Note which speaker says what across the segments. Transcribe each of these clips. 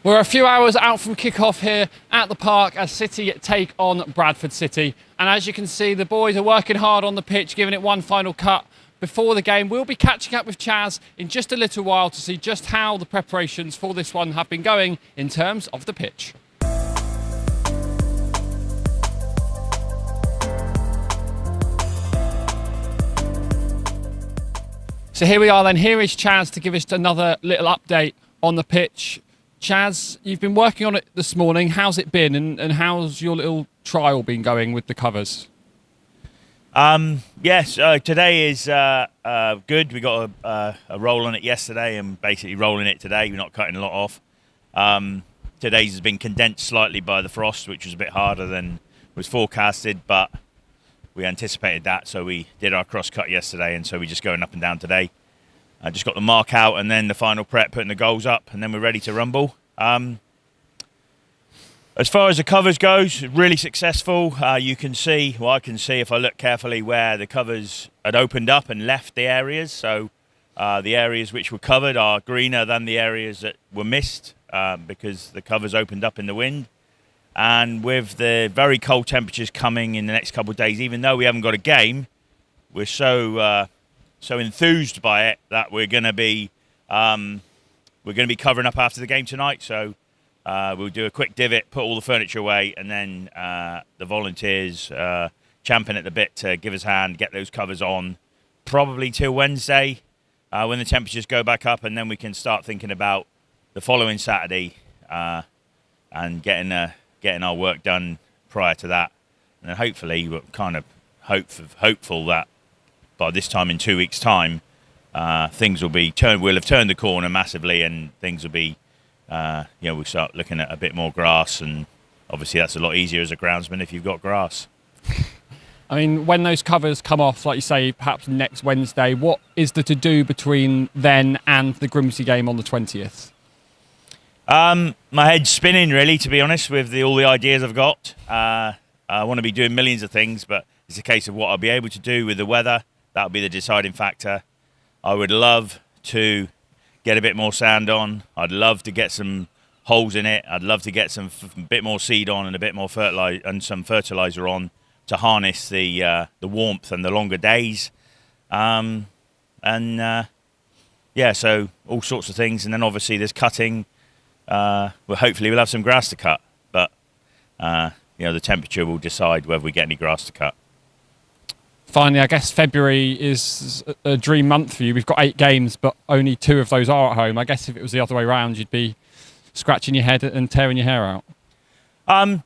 Speaker 1: We're a few hours out from kick-off here at the park as City take on Bradford City. And as you can see, the boys are working hard on the pitch, giving it one final cut before the game. We'll be catching up with Chaz in just a little while to see just how the preparations for this one have been going in terms of the pitch. So here we are then. Here is Chaz to give us another little update on the pitch. Chaz, you've been working on it this morning. How's it been, and how's your little trial been going with the covers?
Speaker 2: Yes, today is good. We got a roll on it yesterday and basically rolling it today. We're not cutting a lot off. Today's has been condensed slightly by the frost, which was a bit harder than was forecasted, but we anticipated that, so we did our cross cut yesterday, and so we're just going up and down today. I just got the mark out and then the final prep, putting the goals up, and then we're ready to rumble. As far as the covers goes, really successful. You can see, well, I can see if I look carefully where the covers had opened up and left the areas. So the areas which were covered are greener than the areas that were missed because the covers opened up in the wind. And with the very cold temperatures coming in the next couple of days, even though we haven't got a game, we're so enthused by it that we're going to be covering up after the game tonight. So we'll do a quick divot, put all the furniture away, and then the volunteers champing at the bit to give us a hand, get those covers on, probably till Wednesday when the temperatures go back up, and then we can start thinking about the following Saturday and getting our work done prior to that. And then hopefully we're kind of hopeful that by this time in 2 weeks' time, things will be we'll have turned the corner massively, and things will be, we'll start looking at a bit more grass, and obviously that's a lot easier as a groundsman if you've got grass.
Speaker 1: I mean, when those covers come off, like you say, perhaps next Wednesday, what is there to do between then and the Grimsby game on the 20th?
Speaker 2: My head's spinning, really, to be honest, with all the ideas I've got. I want to be doing millions of things, but it's a case of what I'll be able to do with the weather. That'll be the deciding factor. I would love to get a bit more sand on. I'd love to get some holes in it. I'd love to get some bit more seed on and a bit more some fertilizer on to harness the warmth and the longer days. So all sorts of things. And then obviously there's cutting. Hopefully we'll have some grass to cut, but the temperature will decide whether we get any grass to cut.
Speaker 1: Finally, I guess February is a dream month for you. We've got 8 games, but only 2 of those are at home. I guess if it was the other way around, you'd be scratching your head and tearing your hair out.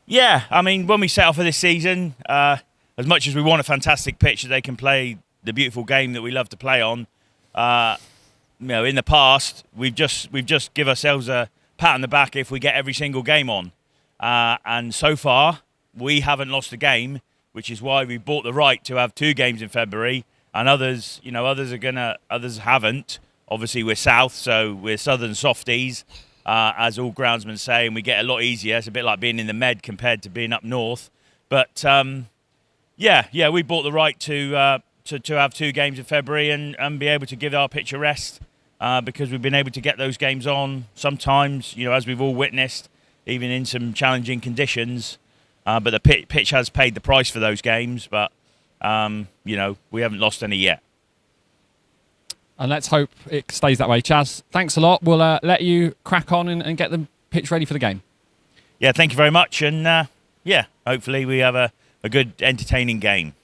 Speaker 2: Yeah, I mean, when we set off for this season, as much as we want a fantastic pitch that they can play the beautiful game that we love to play on, in the past we've just give ourselves a pat on the back if we get every single game on, and so far we haven't lost a game, which is why we bought the right to have 2 games in February, and others haven't. Obviously we're south, so we're southern softies, as all groundsmen say, and we get a lot easier. It's a bit like being in the Med compared to being up north, but we bought the right to have 2 games in February and be able to give our pitch a rest, because we've been able to get those games on sometimes, as we've all witnessed, even in some challenging conditions. But the pitch has paid the price for those games, but we haven't lost any yet.
Speaker 1: And let's hope it stays that way. Chaz, thanks a lot. We'll let you crack on and get the pitch ready for the game.
Speaker 2: Yeah, thank you very much. And hopefully we have a good, entertaining game.